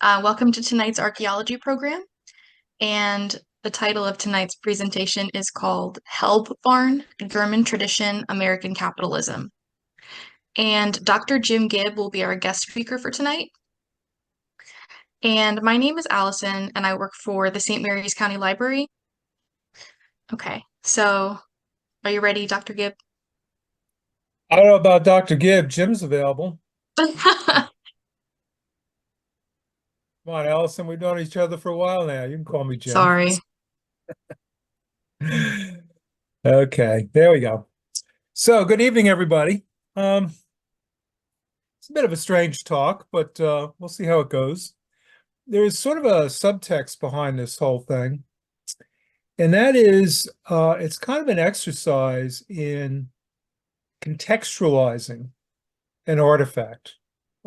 Welcome to tonight's archaeology program. And the title of tonight's presentation is called Helb Barn, German Tradition, American Capitalism. And Dr. Jim Gibb will be our guest speaker for tonight. And my name is Allison, and I work for the St. Mary's County Library. Okay, so are you ready, Dr. Gibb? I don't know about Dr. Gibb. Jim's available. Come on, Allison. We've known each other for a while now. You can call me Jim. Sorry. Okay, there we go. So, good evening, everybody. It's a bit of a strange talk, but we'll see how it goes. There's sort of a subtext behind this whole thing, and that is it's kind of an exercise in contextualizing an artifact,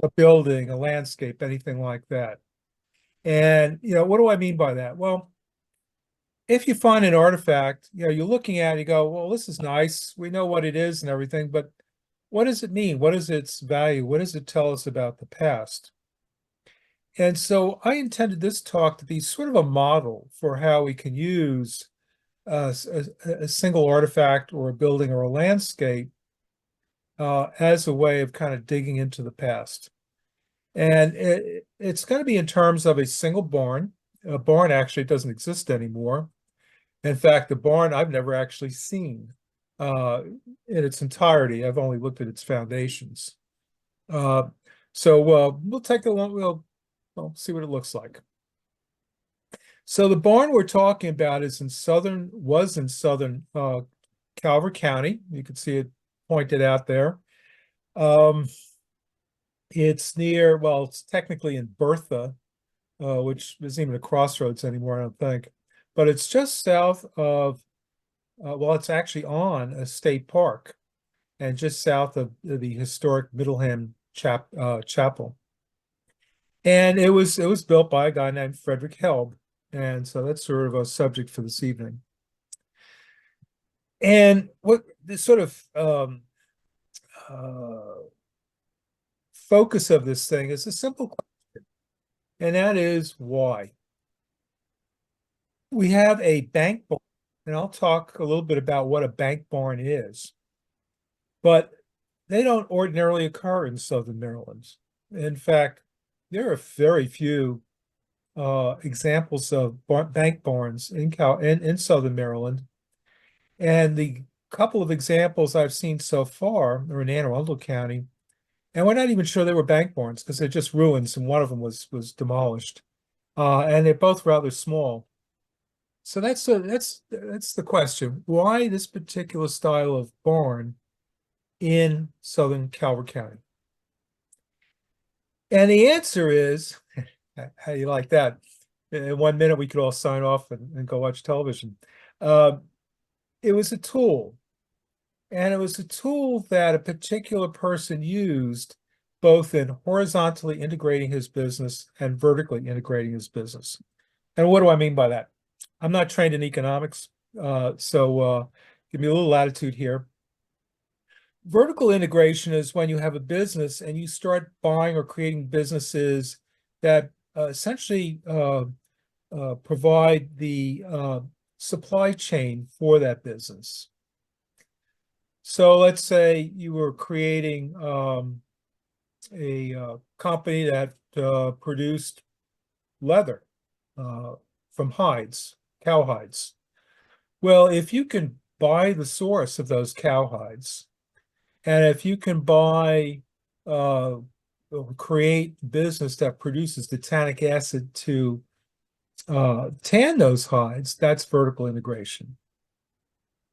a building, a landscape, anything like that. And, what do I mean by that? Well, if you find an artifact, you're looking at it, you go, well, this is nice. We know what it is and everything, but what does it mean? What is its value? What does it tell us about the past? And so I intended this talk to be sort of a model for how we can use a single artifact or a building or a landscape as a way of kind of digging into the past. And it's going to be in terms of a single barn. A barn actually doesn't exist anymore. In fact, the barn I've never actually seen in its entirety. I've only looked at its foundations. So we'll take a long, we'll see what it looks like. So the barn we're talking about was in southern Calvert County. You can see it pointed out there. It's near, well, it's technically in Bertha, which isn't even a crossroads anymore, I don't think. But it's just south of, well, it's actually on a state park and just south of the historic Middleham Chapel. And it was built by a guy named Frederick Helb. And so that's sort of a subject for this evening. And what this sort of focus of this thing is a simple question, and that is why. We have a bank barn, and I'll talk a little bit about what a bank barn is, but they don't ordinarily occur in southern Maryland. In fact, there are very few examples of bank barns in southern Maryland, and the couple of examples I've seen so far are in Anne Arundel County, and we're not even sure they were bank barns because they're just ruins, and one of them was demolished, and they're both rather small. So that's the question. Why this particular style of barn in southern Calvert County? And the answer is, how do you like that? In 1 minute, we could all sign off and go watch television. It was a tool. And it was a tool that a particular person used both in horizontally integrating his business and vertically integrating his business. And what do I mean by that? I'm not trained in economics, so give me a little latitude here. Vertical integration is when you have a business and you start buying or creating businesses that essentially provide the supply chain for that business. So let's say you were creating a company that produced leather from hides, cow hides. Well, if you can buy the source of those cow hides, and if you can create business that produces the tannic acid to tan those hides, that's vertical integration.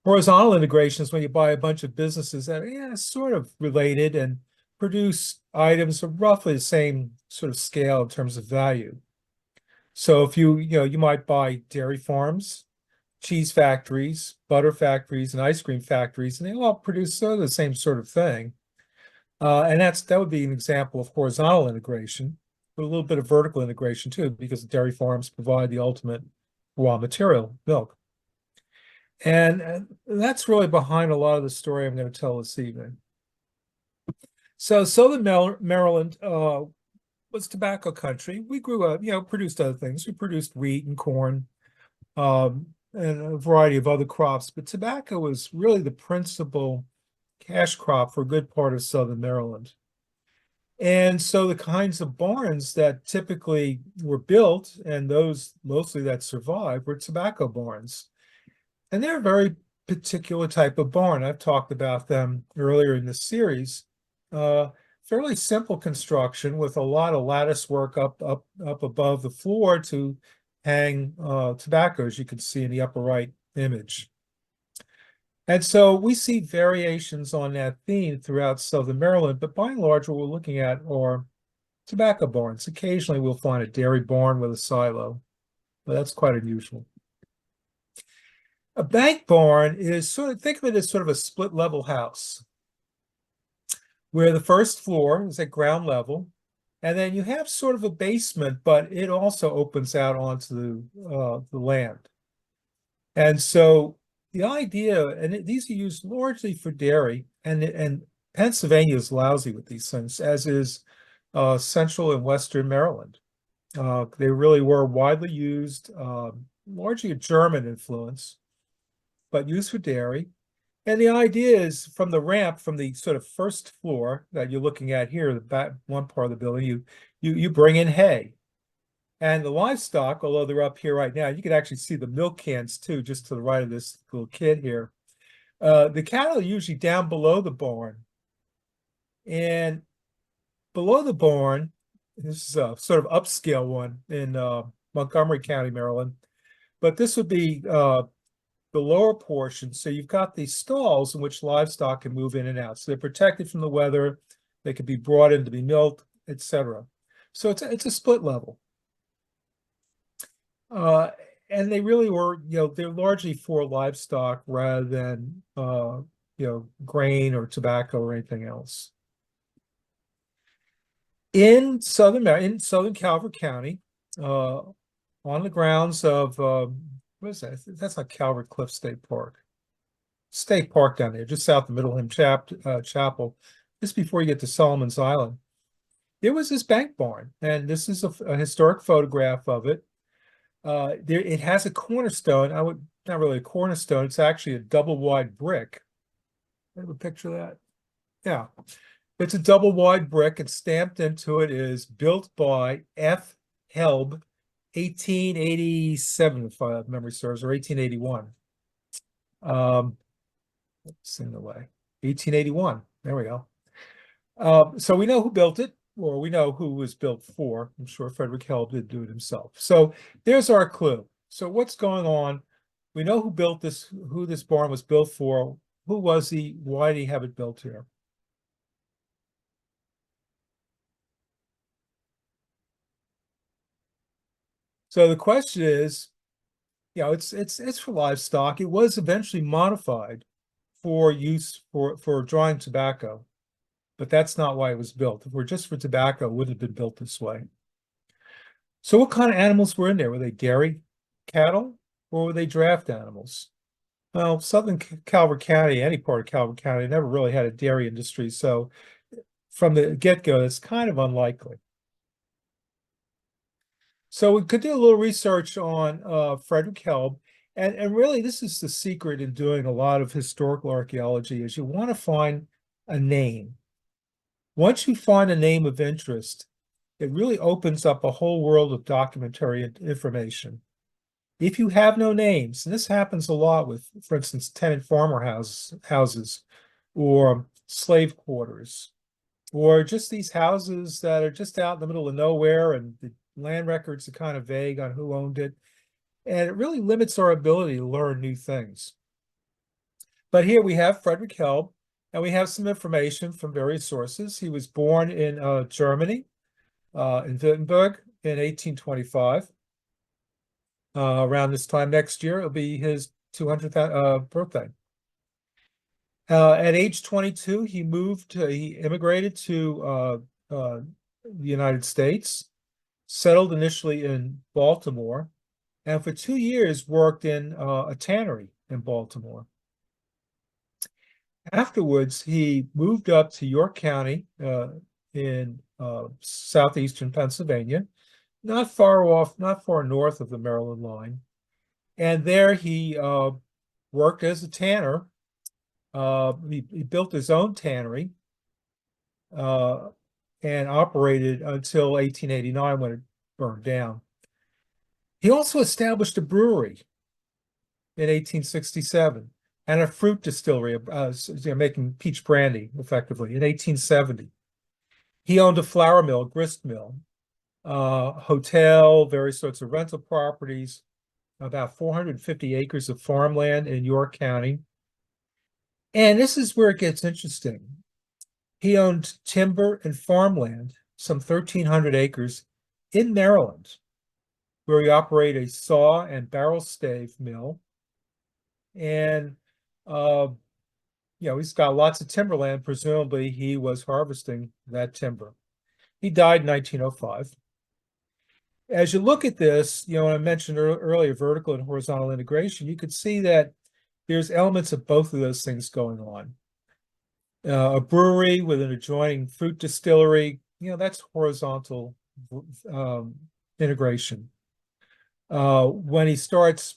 Horizontal integration is when you buy a bunch of businesses that are sort of related and produce items of roughly the same sort of scale in terms of value. So if you might buy dairy farms, cheese factories, butter factories, and ice cream factories, and they all produce sort of the same sort of thing. And that would be an example of horizontal integration, but a little bit of vertical integration too, because dairy farms provide the ultimate raw material, milk. And that's really behind a lot of the story I'm going to tell this evening. So Southern Maryland was tobacco country. We grew up, produced other things. We produced wheat and corn, and a variety of other crops, but tobacco was really the principal cash crop for a good part of southern Maryland. And so the kinds of barns that typically were built, and those mostly that survived, were tobacco barns. And they're a very particular type of barn. I've talked about them earlier in the series. Fairly simple construction with a lot of lattice work up above the floor to hang tobacco, as you can see in the upper right image. And so we see variations on that theme throughout southern Maryland, but by and large, what we're looking at are tobacco barns. Occasionally, we'll find a dairy barn with a silo, but that's quite unusual. A bank barn is think of it as sort of a split level house where the first floor is at ground level, and then you have sort of a basement, but it also opens out onto the land. And so the idea, and these are used largely for dairy, and Pennsylvania is lousy with these things, as is central and western Maryland. They really were widely used, largely a German influence, but used for dairy. And the idea is from the ramp, from the sort of first floor that you're looking at here, the back one part of the building, you bring in hay. And the livestock, although they're up here right now, you can actually see the milk cans too, just to the right of this little kid here. The cattle are usually down below the barn. And below the barn, this is a sort of upscale one in Montgomery County, Maryland. But this would be the lower portion. So you've got these stalls in which livestock can move in and out. So they're protected from the weather. They could be brought in to be milked, etc. So it's a split level. And they really were, they're largely for livestock rather than, grain or tobacco or anything else. In southern Calvert County, on the grounds of, what is that? That's like Calvert Cliff State Park. State Park down there, just south of Middleham Chapel, just before you get to Solomon's Island. There was this bank barn, and this is a historic photograph of it. It has a cornerstone. Not really a cornerstone. It's actually a double wide brick. I have a picture of that. Yeah, it's a double wide brick, and stamped into it is built by F. Helb, 1887, if memory serves, or 1881. It's in the way. 1881. There we go. So we know who built it, or we know who it was built for. I'm sure Frederick Helb did do it himself. So there's our clue. So what's going on? We know who built this, who this barn was built for. Who was he? Why did he have it built here? So the question is, it's for livestock. It was eventually modified for use for drying tobacco, but that's not why it was built. If it were just for tobacco, it wouldn't have been built this way. So what kind of animals were in there? Were they dairy cattle or were they draft animals? Well, southern Calvert County, any part of Calvert County, never really had a dairy industry. So from the get-go, it's kind of unlikely. So we could do a little research on Frederick Helb. And really, this is the secret in doing a lot of historical archaeology, is you want to find a name. Once you find a name of interest, it really opens up a whole world of documentary information. If you have no names, and this happens a lot with, for instance, tenant farmer houses or slave quarters, or just these houses that are just out in the middle of nowhere and the land records are kind of vague on who owned it. And it really limits our ability to learn new things. But here we have Frederick Helb, and we have some information from various sources. He was born in Germany, in Wittenberg in 1825. Around this time next year, it'll be his 200th birthday. At age 22, he immigrated to the United States, settled initially in Baltimore, and for 2 years worked in a tannery in Baltimore. Afterwards, he moved up to York County in southeastern Pennsylvania, not far off, not far north of the Maryland line. And there he worked as a tanner. He built his own tannery uh, and operated until 1889 when it burned down. He also established a brewery in 1867 and a fruit distillery, making peach brandy effectively in 1870. He owned a flour mill, grist mill, hotel, various sorts of rental properties, about 450 acres of farmland in York County. And this is where it gets interesting. He owned timber and farmland, some 1,300 acres in Maryland, where he operated a saw and barrel stave mill. And, he's got lots of timberland. Presumably, he was harvesting that timber. He died in 1905. As you look at this, when I mentioned earlier vertical and horizontal integration, you could see that there's elements of both of those things going on. A brewery with an adjoining fruit distillery, that's horizontal integration. When he starts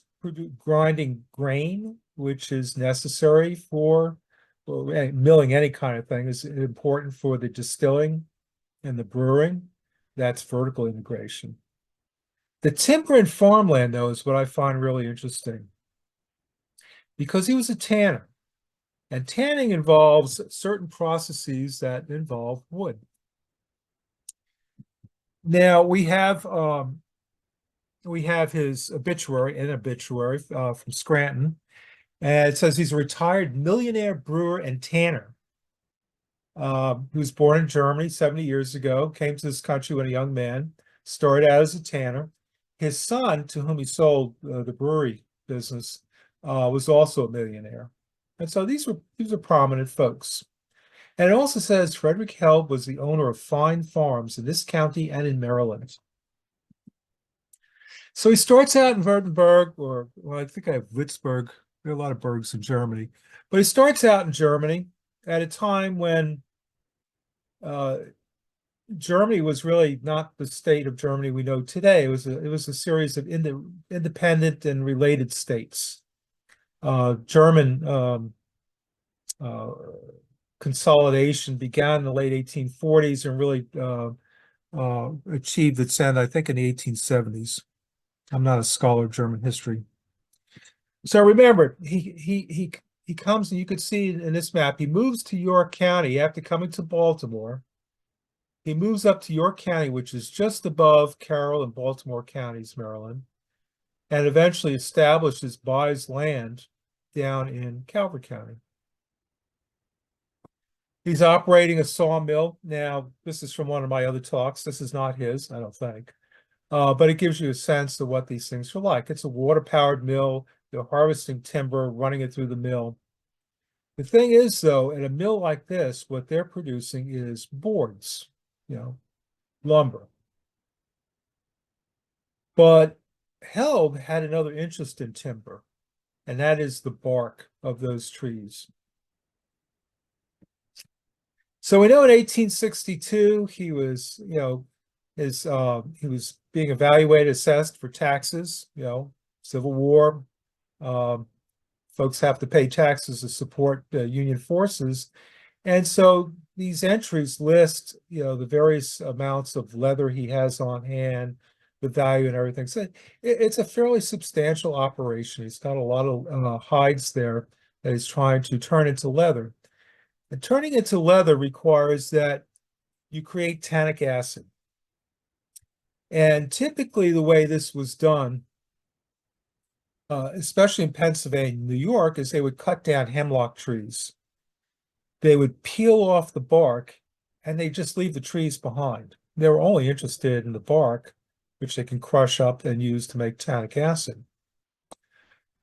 grinding grain, which is necessary for milling any kind of thing, is important for the distilling and the brewing, that's vertical integration. The timber and farmland, though, is what I find really interesting because he was a tanner. And tanning involves certain processes that involve wood. Now we have his obituary from Scranton, and it says he's a retired millionaire brewer and tanner. He was born in Germany 70 years ago, came to this country when a young man, started out as a tanner. His son, to whom he sold the brewery business, was also a millionaire. And so these are prominent folks. And it also says Frederick Helb was the owner of fine farms in this county and in Maryland. So he starts out in Wittenberg, I think I have Wittenberg. There are a lot of bergs in Germany. But he starts out in Germany at a time when Germany was really not the state of Germany we know today. It was a series of independent and related states. German consolidation began in the late 1840s and really achieved its end, I think, in the 1870s. I'm not a scholar of German history. So remember, he comes, and you could see in this map, he moves to York County after coming to Baltimore. He moves up to York County, which is just above Carroll and Baltimore counties, Maryland, and eventually buys land down in Calvert County. He's operating a sawmill. Now, this is from one of my other talks. This is not his, I don't think. But it gives you a sense of what these things are like. It's a water-powered mill. They're harvesting timber, running it through the mill. The thing is, though, at a mill like this, what they're producing is boards, lumber. But Helb had another interest in timber, and that is the bark of those trees. So we know in 1862 he was, he was being evaluated, assessed for taxes. Civil War. Folks have to pay taxes to support Union forces, and so these entries list, the various amounts of leather he has on hand, the value and everything. So it's a fairly substantial operation. He's got a lot of hides there that he's trying to turn into leather. And turning into leather requires that you create tannic acid. And typically the way this was done, especially in Pennsylvania, New York, is they would cut down hemlock trees. They would peel off the bark and they just leave the trees behind. They were only interested in the bark, which they can crush up and use to make tannic acid.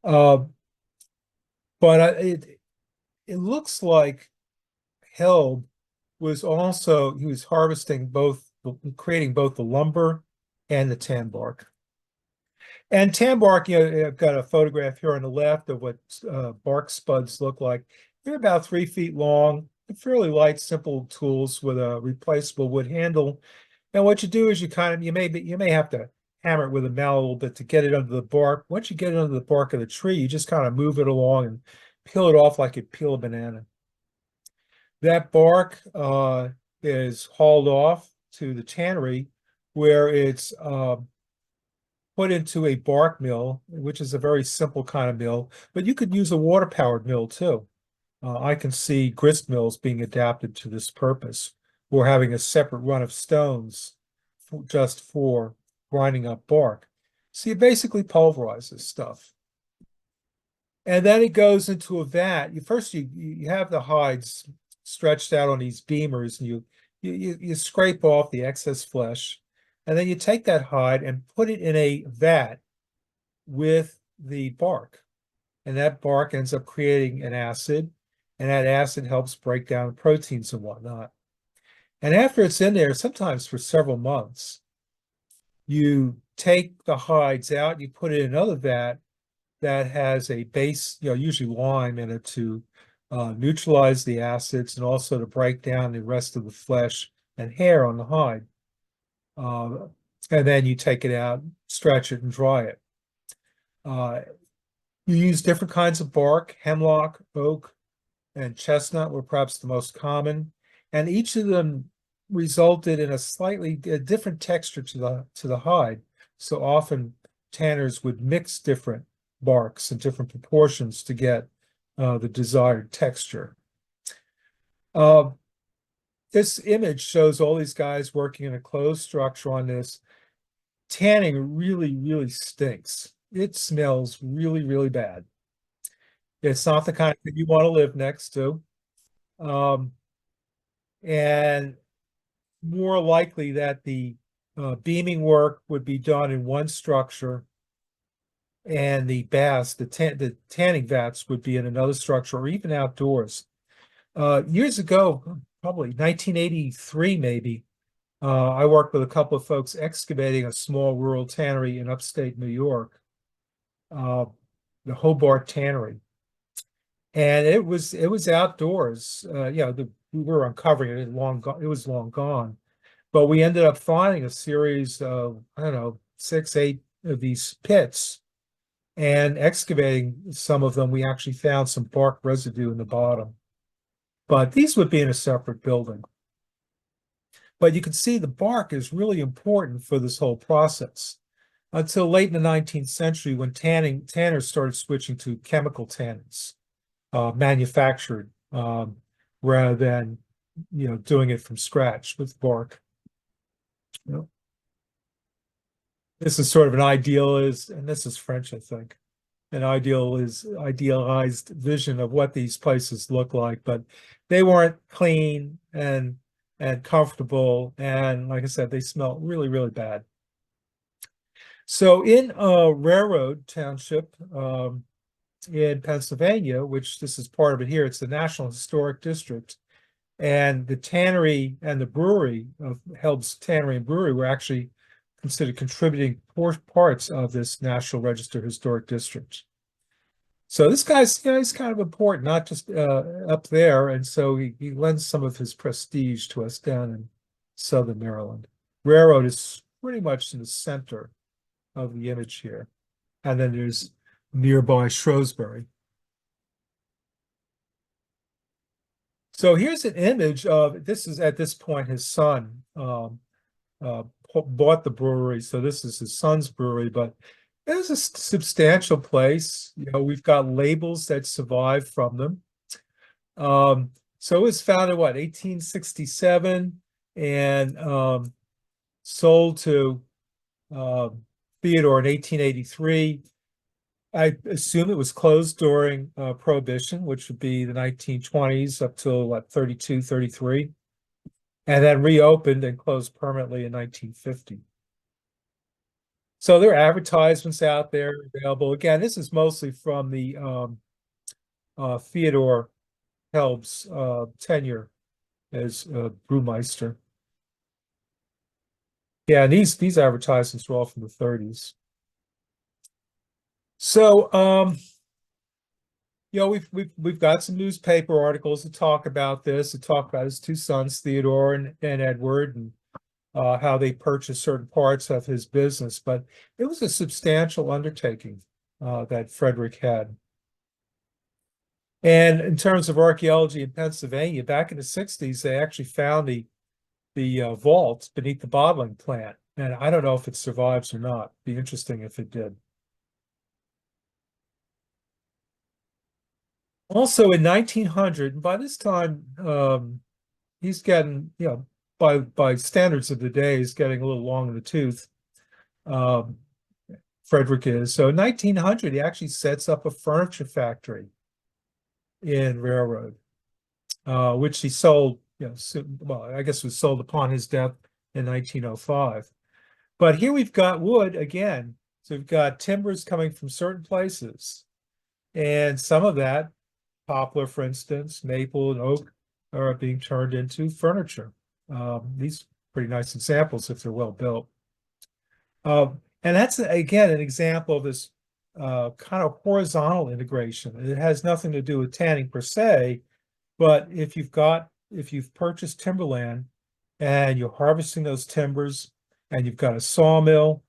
But it looks like Helb was harvesting creating both the lumber and the tan bark. And tan bark, I've got a photograph here on the left of what bark spuds look like. They're about 3 feet long. fairly light, simple tools with a replaceable wood handle. And what you do is you may have to hammer it with a mallet a little bit to get it under the bark. Once you get it under the bark of the tree, you just kind of move it along and peel it off like you peel a banana. That bark is hauled off to the tannery where it's put into a bark mill, which is a very simple kind of mill, but you could use a water-powered mill too. I can see grist mills being adapted to this purpose, or having a separate run of stones just for grinding up bark. So you basically pulverize this stuff. And then it goes into a vat. You have the hides stretched out on these beamers, and you scrape off the excess flesh, and then you take that hide and put it in a vat with the bark. And that bark ends up creating an acid, and that acid helps break down proteins and whatnot. And after it's in there, sometimes for several months, you take the hides out, you put it in another vat that has a base, usually lime in it to neutralize the acids and also to break down the rest of the flesh and hair on the hide. And then you take it out, stretch it, and dry it. You use different kinds of bark. Hemlock, oak, and chestnut were perhaps the most common, and each of them resulted in a slightly different texture to the hide. So often tanners would mix different barks in different proportions to get the desired texture. This image shows all these guys working in a closed structure on this. Tanning really, really stinks. It smells really, really bad. It's not the kind of thing you want to live next to. And more likely that the beaming work would be done in one structure, and the tanning vats would be in another structure, or even outdoors. Years ago, probably 1983 maybe, I worked with a couple of folks excavating a small rural tannery in upstate New York, the Hobart Tannery. And it was outdoors. We were uncovering it. It was long gone. But we ended up finding a series of, I don't know, 6, 8 of these pits. And excavating some of them, we actually found some bark residue in the bottom. But these would be in a separate building. But you can see the bark is really important for this whole process. Until late in the 19th century, when tanners started switching to chemical tannins, manufactured, rather than doing it from scratch with bark. This is sort of an idealized, and this is French, I think, an idealized vision of what these places look like, but they weren't clean and comfortable, and like I said, they smell really, really bad. So in Railroad Township in Pennsylvania, which this is part of it here, it's the National Historic District, and the tannery and the brewery of Helb's Tannery and Brewery were actually considered contributing parts of this National Register Historic District. So this guy's he's kind of important, not just up there, and so he lends some of his prestige to us down in Southern Maryland. Railroad is pretty much in the center of the image here, and then there's nearby Shrewsbury. So here's an image of, this is at this point his son bought the brewery, so this is his son's brewery, but it was a substantial place. We've got labels that survive from them. So it was founded, 1867, and sold to Theodore in 1883. I assume it was closed during Prohibition, which would be the 1920s up till 32, 33, and then reopened and closed permanently in 1950. So there are advertisements out there available. Again, this is mostly from the Theodore Helb's tenure as brewmeister. Yeah, and these advertisements were all from the 30s. So, we've got some newspaper articles that talk about this, that talk about his two sons, Theodore and Edward, and how they purchased certain parts of his business. But it was a substantial undertaking that Frederick had. And in terms of archaeology in Pennsylvania, back in the 60s, they actually found the vault beneath the bottling plant. And I don't know if it survives or not. Be interesting if it did. Also in 1900, and by this time, he's getting, by standards of the day, he's getting a little long in the tooth. Um, Frederick is. So in 1900, he actually sets up a furniture factory in Railroad, which he sold, well, I guess was sold upon his death in 1905. But here we've got wood again. So we've got timbers coming from certain places. And some of that, poplar, for instance, maple and oak, are being turned into furniture. These pretty nice examples if they're well built. And that's, again, an example of this kind of horizontal integration. It has nothing to do with tanning per se, but if you've purchased timberland and you're harvesting those timbers and you've got a sawmill,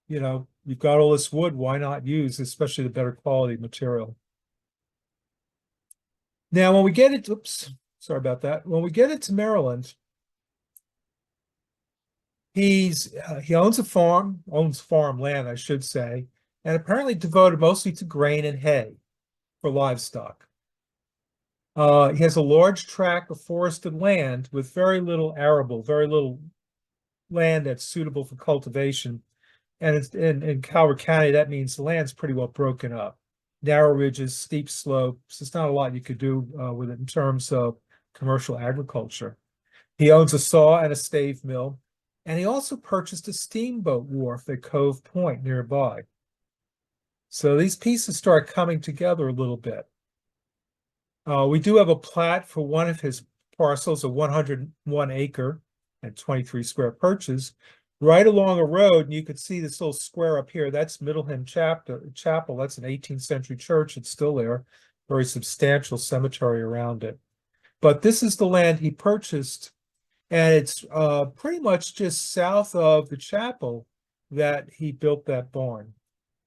you've got all this wood, why not use, especially the better quality material? Now, when we get into, sorry about that. When we get into Maryland, he owns farmland, I should say, and apparently devoted mostly to grain and hay for livestock. He has a large tract of forested land with very little arable, very little land that's suitable for cultivation. And it's in Calvert County, that means the land's pretty well broken up. Narrow ridges, steep slopes. There's not a lot you could do with it in terms of commercial agriculture. He owns a saw and a stave mill, and he also purchased a steamboat wharf at Cove Point nearby. So these pieces start coming together a little bit. We do have a plat for one of his parcels, a 101 acre and 23 square perches, right along a road. And you can see this little square up here. That's Middleham Chapel. That's an 18th century church. It's still there. Very substantial cemetery around it. But this is the land he purchased. And it's pretty much just south of the chapel that he built that barn.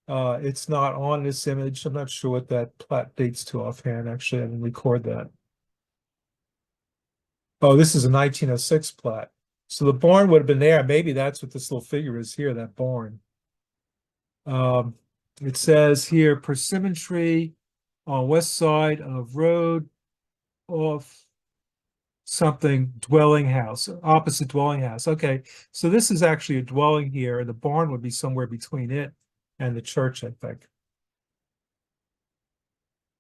It's not on this image. I'm not sure what that plat dates to offhand. Actually, I didn't record that. Oh, this is a 1906 plat. So the barn would have been there. Maybe that's what this little figure is here, that barn. It says here, persimmon tree on west side of road off something dwelling house, opposite dwelling house. Okay, so this is actually a dwelling here. The barn would be somewhere between it and the church, I think.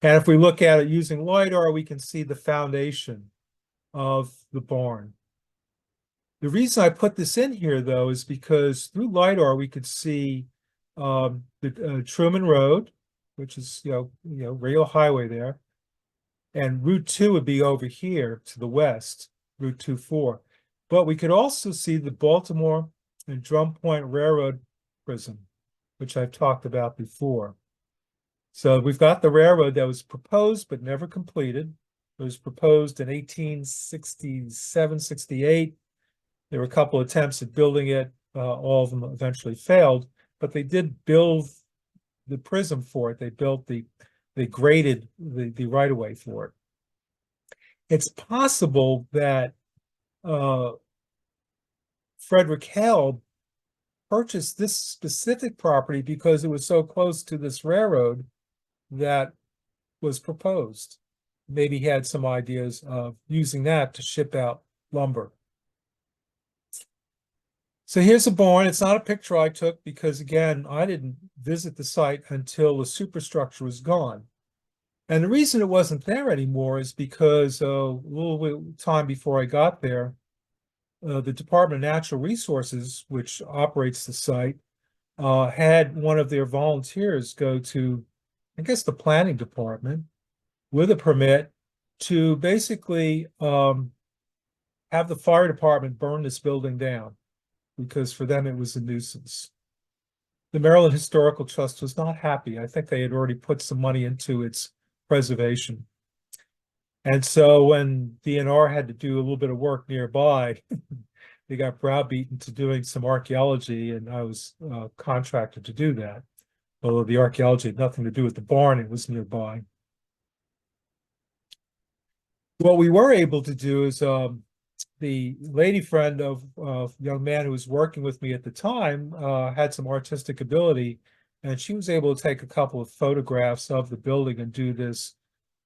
And if we look at it using LiDAR, we can see the foundation of the barn. The reason I put this in here, though, is because through LiDAR, we could see the Truman Road, which is, rail highway there. And Route 2 would be over here to the west, Route 24. But we could also see the Baltimore and Drum Point Railroad Prism, which I've talked about before. So we've got the railroad that was proposed but never completed. It was proposed in 1867, 68. There were a couple attempts at building it. All of them eventually failed, but they did build the prism for it. They graded the right-of-way for it. It's possible that Frederick Helb purchased this specific property because it was so close to this railroad that was proposed. Maybe he had some ideas of using that to ship out lumber. So here's a barn. It's not a picture I took because, again, I didn't visit the site until the superstructure was gone. And the reason it wasn't there anymore is because a little bit time before I got there, the Department of Natural Resources, which operates the site, had one of their volunteers go to, I guess, the planning department with a permit to basically have the fire department burn this building down because for them it was a nuisance. The Maryland Historical Trust was not happy. I think they had already put some money into its preservation. And so when DNR had to do a little bit of work nearby, they got browbeaten to doing some archaeology, and I was contracted to do that. Although the archaeology had nothing to do with the barn, it was nearby. What we were able to do is the lady friend of young man who was working with me at the time had some artistic ability, and she was able to take a couple of photographs of the building and do this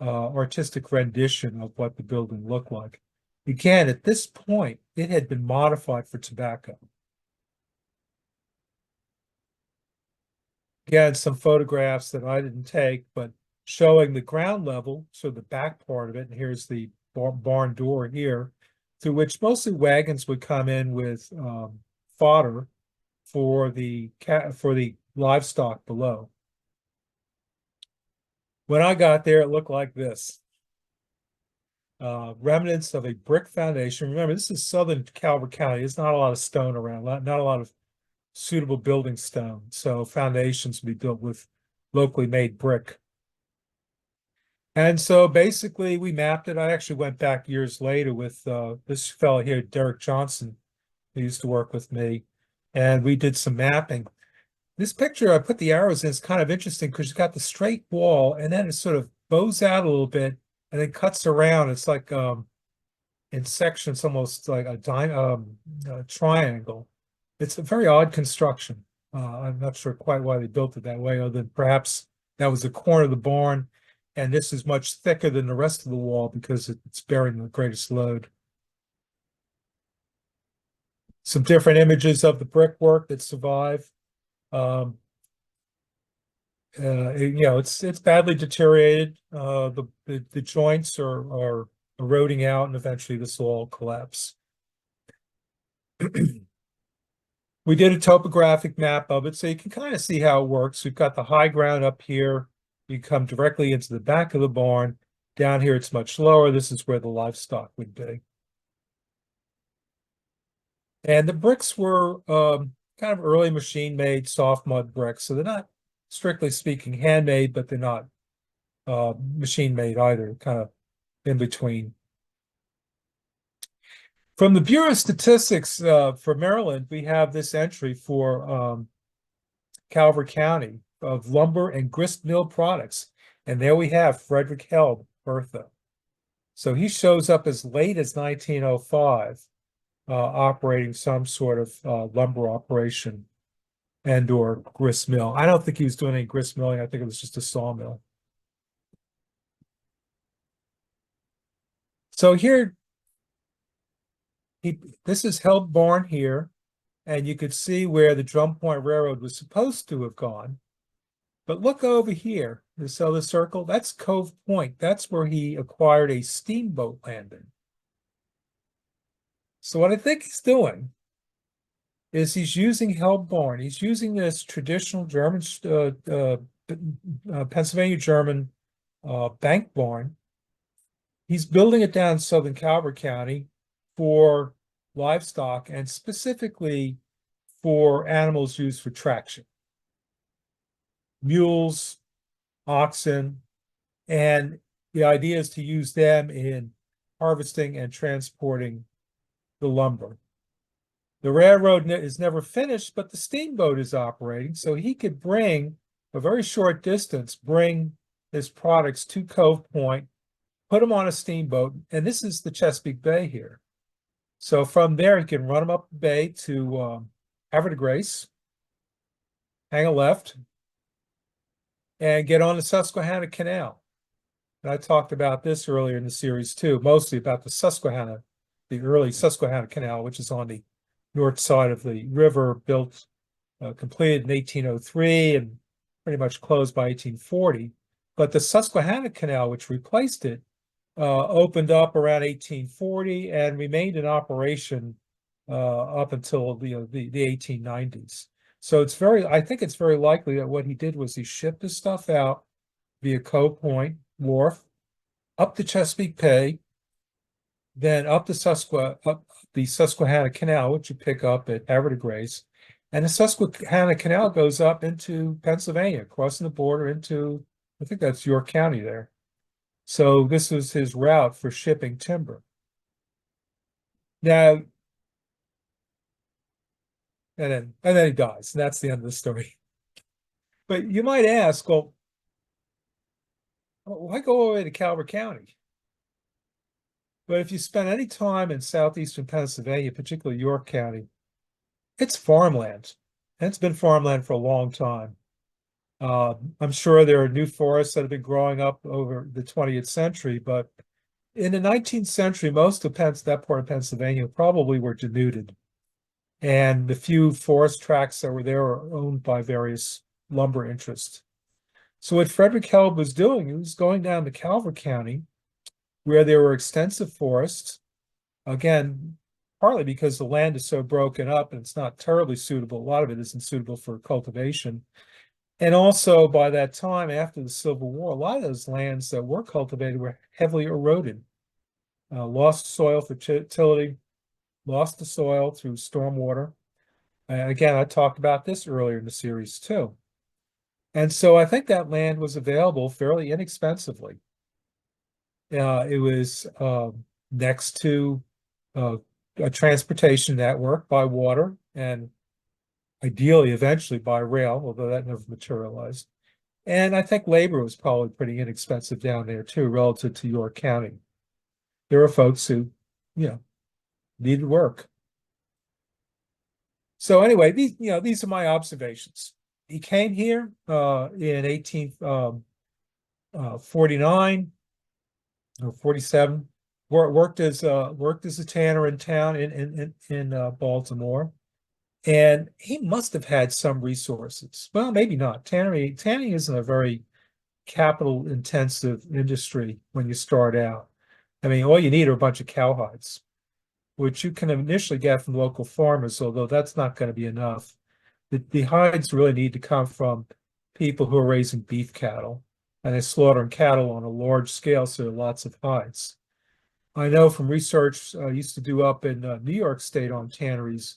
artistic rendition of what the building looked like. Again, at this point, it had been modified for tobacco. Again, some photographs that I didn't take, but showing the ground level, so the back part of it, and here's the barn door here, through which mostly wagons would come in with fodder for the livestock below. When I got there, it looked like this. Remnants of a brick foundation. Remember, this is southern Calvert County. There's not a lot of stone around, not a lot of suitable building stone. So foundations would be built with locally made brick. And so basically we mapped it. I actually went back years later with this fellow here, Derek Johnson, who used to work with me, and we did some mapping. This picture, I put the arrows in, is kind of interesting because you've got the straight wall, and then it sort of bows out a little bit and then cuts around. It's like in sections, almost like a triangle. It's a very odd construction. I'm not sure quite why they built it that way, other than perhaps that was the corner of the barn, and this is much thicker than the rest of the wall because it's bearing the greatest load. Some different images of the brickwork that survive. You know, it's badly deteriorated. The joints are eroding out, and eventually this will all collapse. We did a topographic map of it, so you can kind of see how it works. We've got the high ground up here. You come directly into the back of the barn. Down here, it's much lower. This is where the livestock would be. And the bricks were kind of early machine-made soft mud bricks. So they're not, strictly speaking, handmade, but they're not machine-made either, kind of in between. From the Bureau of Statistics for Maryland, we have this entry for Calvert County of lumber and grist mill products. And there we have Frederick Helb, Bertha. So he shows up as late as 1905, operating some sort of lumber operation and or grist mill. I don't think he was doing any grist milling. I think it was just a sawmill. So here, this is Helb Barn here, and you could see where the Drum Point Railroad was supposed to have gone. But look over here, this other circle, that's Cove Point. That's where he acquired a steamboat landing. So what I think he's doing is he's using Helb Barn. He's using this traditional German, Pennsylvania German bank barn. He's building it down in southern Calvert County for livestock and specifically for animals used for traction. Mules, oxen, and the idea is to use them in harvesting and transporting the lumber. The railroad is never finished, but the steamboat is operating, so he could bring a very short distance, bring his products to Cove Point, put them on a steamboat, and this is the Chesapeake Bay here. So from there, he can run them up the bay to Havre de Grace, hang a left, and get on the Susquehanna Canal. And I talked about this earlier in the series too, mostly about the Susquehanna, the early Susquehanna Canal, which is on the north side of the river, built, completed in 1803 and pretty much closed by 1840. But the Susquehanna Canal, which replaced it, opened up around 1840 and remained in operation up until the 1890s. So it's I think it's very likely that what he did was he shipped his stuff out via Cove Point Wharf, up the Chesapeake Bay, then up the Susquehanna Canal, which you pick up at Havre de Grace, and the Susquehanna Canal goes up into Pennsylvania, crossing the border into, I think that's York County there. So this was his route for shipping timber. Now, and then he dies, and that's the end of the story. But you might ask, well, why go all the way to Calvert County? But if you spend any time in southeastern Pennsylvania, particularly York County, it's farmland. And it's been farmland for a long time. I'm sure there are new forests that have been growing up over the 20th century, but in the 19th century, most of that part of Pennsylvania probably were denuded. And the few forest tracts that were there were owned by various lumber interests. So what Frederick Helb was doing, he was going down to Calvert County, where there were extensive forests. Again, partly because the land is so broken up and it's not terribly suitable. A lot of it isn't suitable for cultivation. And also by that time, after the Civil War, a lot of those lands that were cultivated were heavily eroded, lost soil fertility, lost the soil through stormwater. And again, I talked about this earlier in the series too. And so I think that land was available fairly inexpensively. It was next to a transportation network by water and ideally eventually by rail, although that never materialized. And I think labor was probably pretty inexpensive down there too, relative to York County. There were folks who, needed work. So anyway, these are my observations. He came here in 1849 or 47. Worked as a tanner in town in Baltimore, and he must have had some resources. Well, maybe not. Tanning isn't a very capital intensive industry when you start out. I mean, all you need are a bunch of cowhides, which you can initially get from local farmers, although that's not going to be enough. The hides really need to come from people who are raising beef cattle, and they're slaughtering cattle on a large scale, so there are lots of hides. I know from research I used to do up in New York State on tanneries,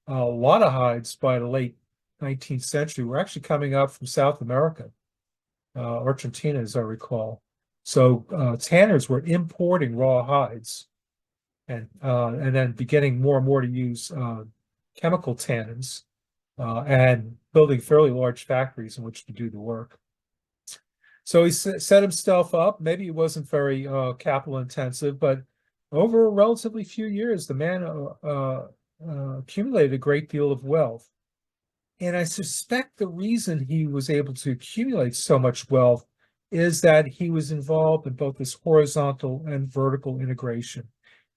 a lot of hides by the late 19th century were actually coming up from South America, Argentina, as I recall. So tanners were importing raw hides and then beginning more and more to use chemical tannins and building fairly large factories in which to do the work. So he set himself up. Maybe it wasn't very capital intensive, but over a relatively few years, the man accumulated a great deal of wealth. And I suspect the reason he was able to accumulate so much wealth is that he was involved in both this horizontal and vertical integration.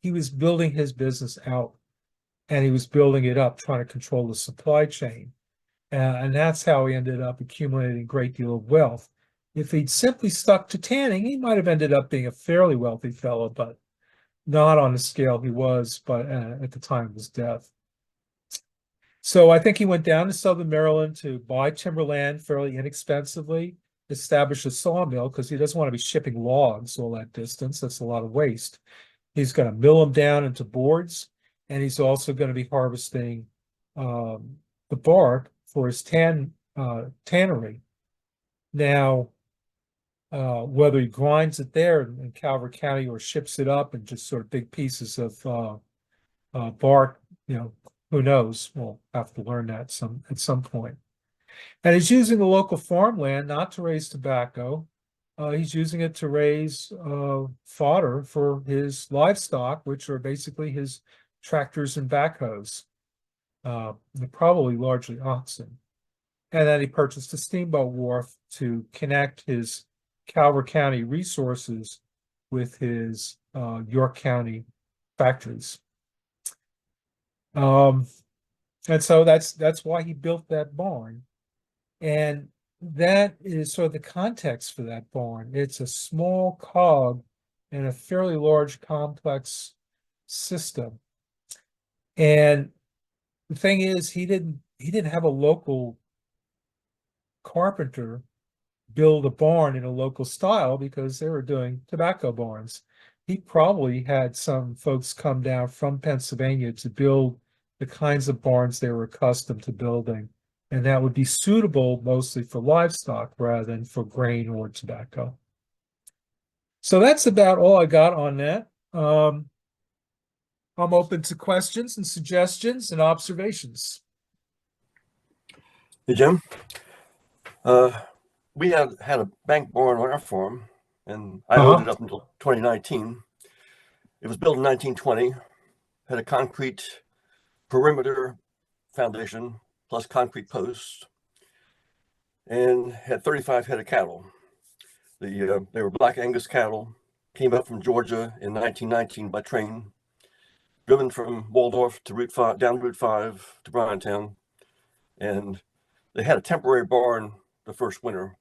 He was building his business out and he was building it up, trying to control the supply chain. And that's how he ended up accumulating a great deal of wealth. If he'd simply stuck to tanning, he might have ended up being a fairly wealthy fellow, but not on the scale he was at the time of his death. So I think he went down to Southern Maryland to buy timberland fairly inexpensively, establish a sawmill because he doesn't want to be shipping logs all that distance. That's a lot of waste. He's going to mill them down into boards, and he's also going to be harvesting the bark for his tannery. Now, whether he grinds it there in Calvert County or ships it up in just sort of big pieces of bark, who knows? We'll have to learn that at some point. And he's using the local farmland not to raise tobacco. He's using it to raise fodder for his livestock, which are basically his tractors and backhoes. Probably largely oxen. And then he purchased a steamboat wharf to connect his Calvert County resources with his York County factories. And so that's why he built that barn. And that is sort of the context for that barn. It's a small cog in a fairly large complex system. And the thing is, he didn't have a local carpenter build a barn in a local style because they were doing tobacco barns. He probably had some folks come down from Pennsylvania to build the kinds of barns they were accustomed to building. And that would be suitable mostly for livestock rather than for grain or tobacco. So that's about all I got on that. I'm open to questions and suggestions and observations. Hey, Jim. Uh, we had a bank barn on our farm, and I owned it Uh-huh. up until 2019. It was built in 1920, had a concrete perimeter foundation plus concrete posts, and had 35 head of cattle. They were Black Angus cattle, came up from Georgia in 1919 by train, driven from Waldorf to Route 5, down Route 5 to Bryantown, and they had a temporary barn the first winter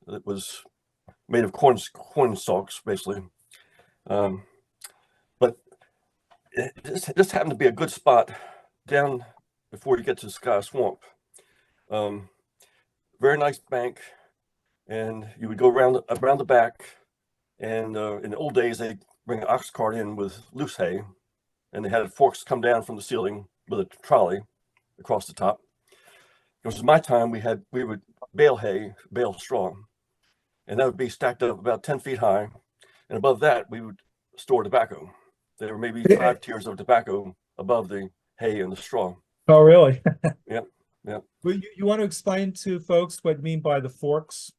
that was made of corn stalks, basically. Um, but it just happened to be a good spot down before you get to Sky Swamp. Um, Very nice bank, and you would go around the back. And in the old days, they bring an ox cart in with loose hay, and they had forks come down from the ceiling with a trolley across the top. It was my time. We would bale hay, bale straw, and that would be stacked up about 10 feet high. And above that, we would store tobacco. There were maybe Eh, 5 tiers of tobacco above the hay and the straw. Oh, really? Yep, yep. Well, you want to explain to folks what you mean by the forks?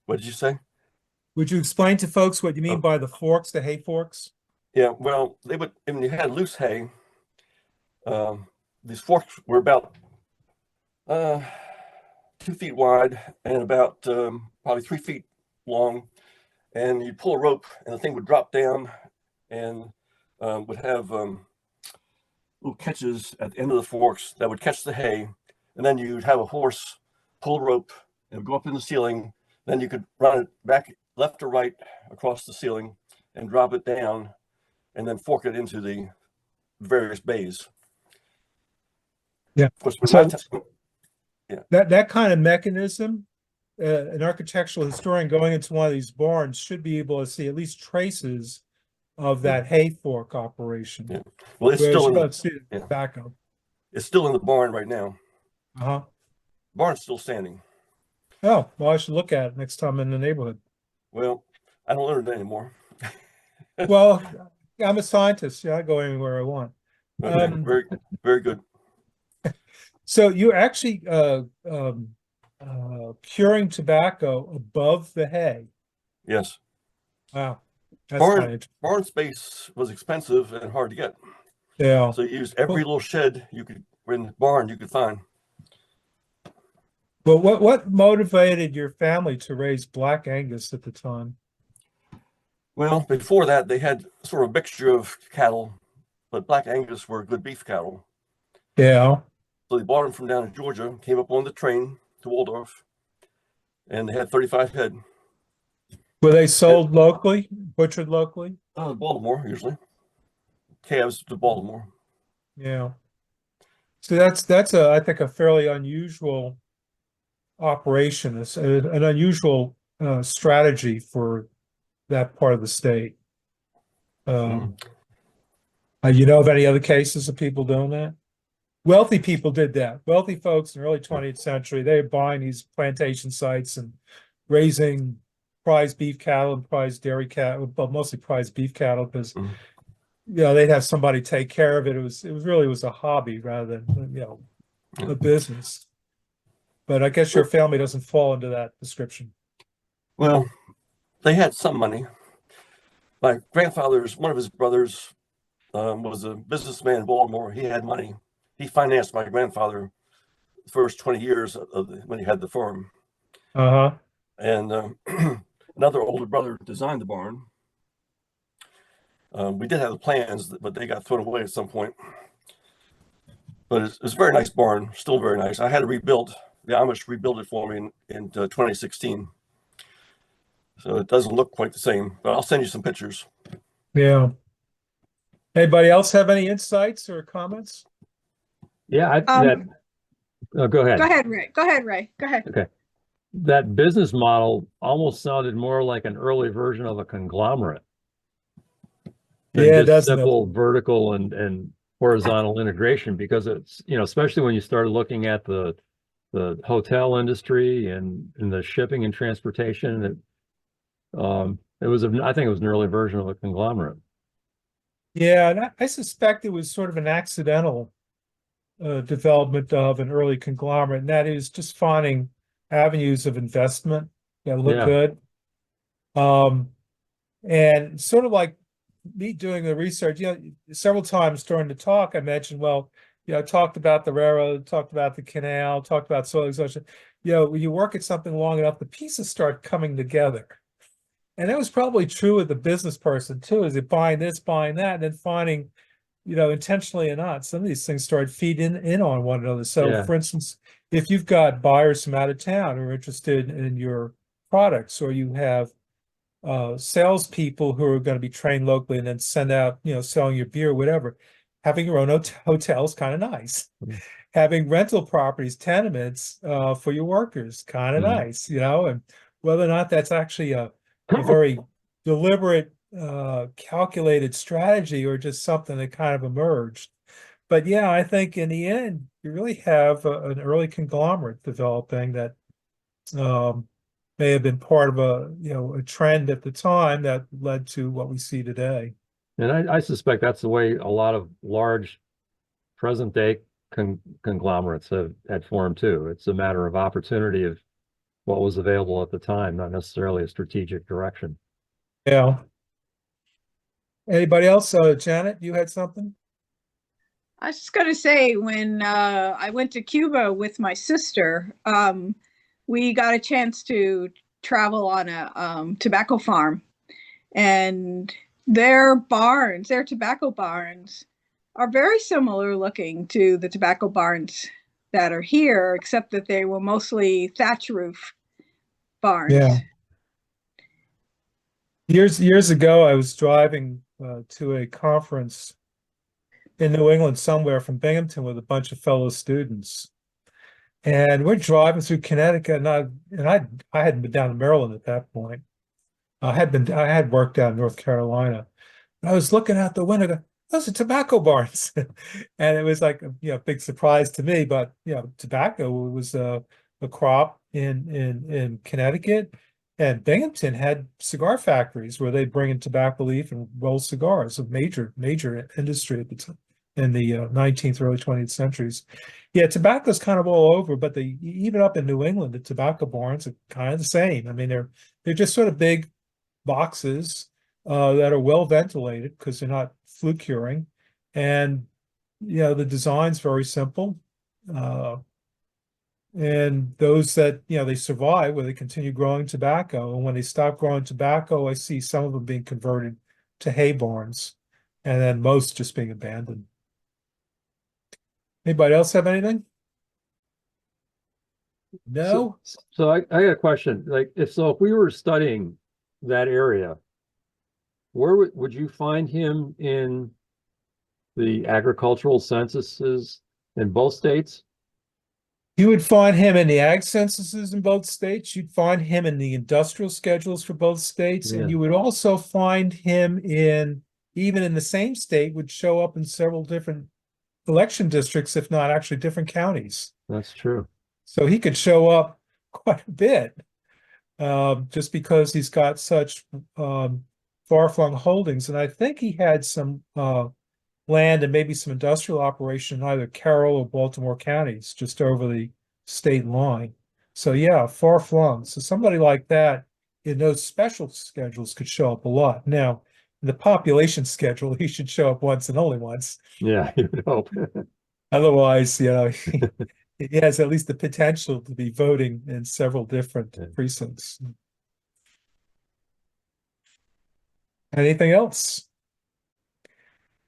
What did you say? Would you explain to folks what you mean Oh, by the forks, the hay forks? yeah. Well, when you had loose hay, um, these forks were about uh, 2 feet wide and about probably 3 feet long. And you'd pull a rope, and the thing would drop down and would have little catches at the end of the forks that would catch the hay. And then you'd have a horse pull a rope and go up in the ceiling. Then you could run it back left or right across the ceiling and drop it down and then fork it into the various bays. Yeah. Of course, when my So time, yeah. that kind of mechanism, an architectural historian going into one of these barns should be able to see at least traces of Yeah, that hay fork operation, yeah. Well, whereas you don't see the yeah, tobacco. it's still in the barn right now. Uh-huh. Barn's still standing. Oh, well, I should look at it next time in the neighborhood. Well, I don't learn it anymore. Well, I'm a scientist. Yeah, I go anywhere I want. Okay, Um, very, very good. so you're actually curing tobacco above the hay. Yes. Wow, that's kind Barn of barn space was expensive and hard to get. yeah. So you used every Well, little shed you could in the barn you could find. well, what motivated your family to raise Black Angus at the time? Well, before that they had sort of a mixture of cattle, but Black Angus were good beef cattle. Yeah. So they bought them from down in Georgia, came up on the train to Waldorf, and they had 35 head. Were they And, sold locally, butchered locally? Baltimore usually. Calves to Baltimore. Yeah. So that's a I think a fairly unusual operation. It's an unusual strategy for that part of the state. Mm. Um, you know of any other cases of people doing that? Wealthy people did that. Wealthy folks in the early 20th century, they were buying these plantation sites and raising prize beef cattle and prize dairy cattle, but mostly prize beef cattle because Mm. they'd have somebody take care of it. It was a hobby rather than Yeah. a business. But I guess your family doesn't fall into that description. Well, they had some money. My grandfather's one of his brothers was a businessman in Baltimore. He had money. He financed my grandfather the first 20 years when he had the farm. Uh-huh. And another older brother designed the barn. We did have the plans, but they got thrown away at some point. But it's a very nice barn, still very nice. I had to rebuild. The Amish rebuilt it for me in 2016. So it doesn't look quite the same, but I'll send you some pictures. Yeah. Anybody else have any insights or comments? Yeah, Um, oh, go go ahead. ahead, Ray. Go ahead, Ray. Go ahead. Okay. That business model almost sounded more like an early version of a conglomerate than Yeah, just doesn't it? simple vertical and horizontal integration, because it's, especially when you start looking at the hotel industry and the shipping and transportation, I think it was an early version of a conglomerate. Yeah, and I suspect it was sort of an accidental development of an early conglomerate, and that is just finding avenues of investment that look Yeah. good. And sort of like me doing the research, several times during the talk, I mentioned, well, I talked about the railroad, talked about the canal, talked about soil exhaustion. When you work at something long enough, the pieces start coming together. And that was probably true with the business person too, is it buying this, buying that, and then finding, intentionally or not, some of these things start feeding in on one another. So Yeah. for instance, if you've got buyers from out of town who are interested in your products, or you have salespeople who are going to be trained locally and then send out, selling your beer, whatever. Having your own hotel is kind of nice. Mhm. Having rental properties, tenements for your workers, kind of Mhm. nice, and whether or not that's actually a very deliberate, calculated strategy or just something that kind of emerged. But yeah, I think in the end, you really have an early conglomerate developing that may have been part of a trend at the time that led to what we see today. And I suspect that's the way a lot of large present day conglomerates had formed too. It's a matter of opportunity of what was available at the time, not necessarily a strategic direction. Yeah. Anybody else? Janet, you had something? I was just going to say, when I went to Cuba with my sister, we got a chance to travel on a tobacco farm, and their tobacco barns, are very similar looking to the tobacco barns that are here, except that they were mostly thatch roof barns. Yeah. Years ago, I was driving to a conference in New England somewhere from Binghamton with a bunch of fellow students. And we're driving through Connecticut, and I hadn't been down to Maryland at that point. I had worked down in North Carolina. I was looking out the window, those are tobacco barns. And it was like a big surprise to me, but tobacco was a crop in Connecticut, and Binghamton had cigar factories where they bring in tobacco leaf and roll cigars, a major industry at the time in the 19th, early 20th centuries. Yeah, tobacco's kind of all over, but even up in New England, the tobacco barns are kind of the same. I mean, they're just sort of big boxes that are well ventilated because they're not flue curing, and the design's very simple. And those that they survive, where they continue growing tobacco, and when they stop growing tobacco, I see some of them being converted to hay barns, and then most just being abandoned. Anybody else have anything? No? So I got a question. Like, if we were studying that area, where would you find him in the agricultural censuses in both states? You would find him in the ag censuses in both states. You'd find him in the industrial schedules for both states. Yeah. And you would also find him even in the same state, would show up in several different election districts, if not actually different counties. That's true. So he could show up quite a bit, just because he's got such far-flung holdings. And I think he had some land and maybe some industrial operation in either Carroll or Baltimore counties, just over the state line. So yeah, far-flung. So somebody like that in those special schedules could show up a lot. Now, in the population schedule, he should show up once and only once. Yeah, you would hope. Otherwise, he has at least the potential to be voting in several different precincts. Anything else?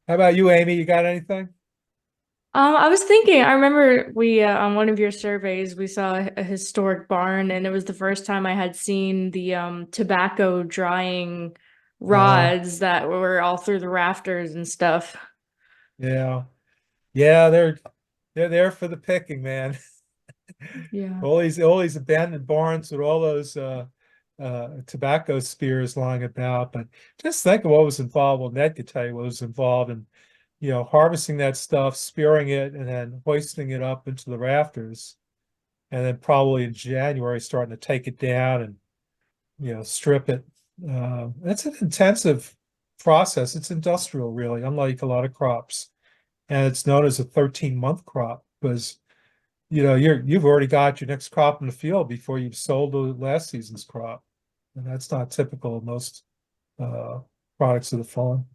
How about you, Amy? You got anything? I was thinking, I remember we on one of your surveys we saw a historic barn, and it was the first time I had seen the tobacco drying rods that were all through the rafters and stuff. Yeah. Yeah, they're there for the picking, man. Yeah. All these abandoned barns with all those tobacco spears lying about. But just think of what was involved. Well, Ned could tell you what was involved in harvesting that stuff, spearing it, and then hoisting it up into the rafters. And then probably in January starting to take it down and strip it It's an intensive process. It's industrial, really, unlike a lot of crops. And it's known as a 13-month crop because you've already got your next crop in the field before you've sold the last season's crop. And that's not typical of most products of the farm.